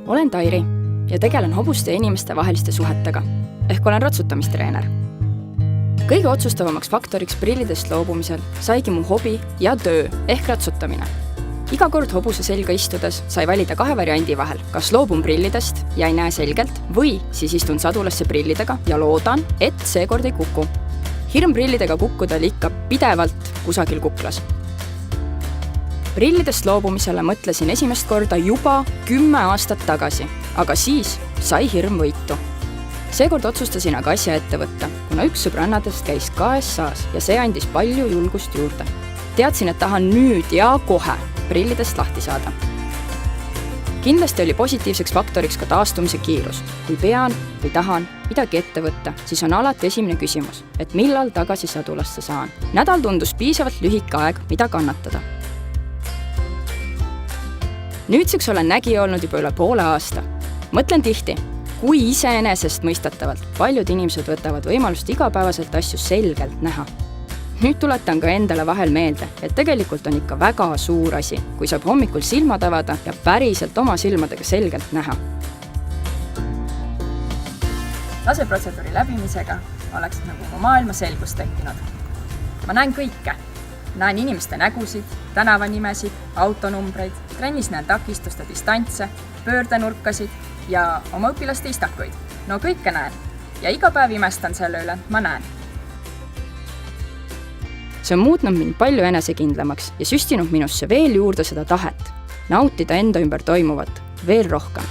Olen Tairi ja tegelen hobuste ja inimeste vaheliste suhetega, ehk olen ratsutamistreener. Kõige otsustavamaks faktoriks prillidest loobumisel saigi mu hobi ja töö ehk ratsutamine. Iga kord hobuse selga istudes sai valida 2 variandi vahel, kas loobun prillidest ja ei näe selgelt või siis istun sadulasse prillidega ja loodan, et seekord ei kuku. Hirm prillidega kukkuda oli ikka pidevalt kusagil kuklas. Prillidest loobumisele mõtlesin esimest korda juba 10 aastat tagasi, aga siis sai hirm võitu. Seekord otsustasin aga asja ette võtta, kuna üks sõbrannadest käis KSA-s ja see andis palju julgust juurde. Teadsin, et tahan nüüd ja kohe prillidest lahti saada. Kindlasti oli positiivseks faktoriks ka taastumise kiirus. Kui pean või tahan midagi ette võtta, siis on alati esimene küsimus, et millal tagasi sadulasse saan. Nädal tundus piisavalt lühike aeg, mida kannatada. Nüüdseks olen nägi olnud juba üle poole aasta. Mõtlen tihti, kui iseenesest mõistatavalt paljud inimesed võtavad võimalust igapäevaselt asju selgelt näha. Nüüd tuletan ka endale vahel meelde, et tegelikult on ikka väga suur asi, kui saab hommikul silmad avada ja päriselt oma silmadega selgelt näha. Laseprotseduuri läbimisega oleks nagu maailma selgus tekkinud. Ma näen kõike. Näen inimeste nägusid, tänavanimesid, autonumbreid, trennis näen takistuste distantse, pöördenurkasid ja oma õpilaste istakuid. No kõike näen ja iga päev imestan selle üle, ma näen. See on muutnud mind palju enesekindlamaks ja süstinud minusse veel juurde seda tahet, nautida enda ümber toimuvat veel rohkem.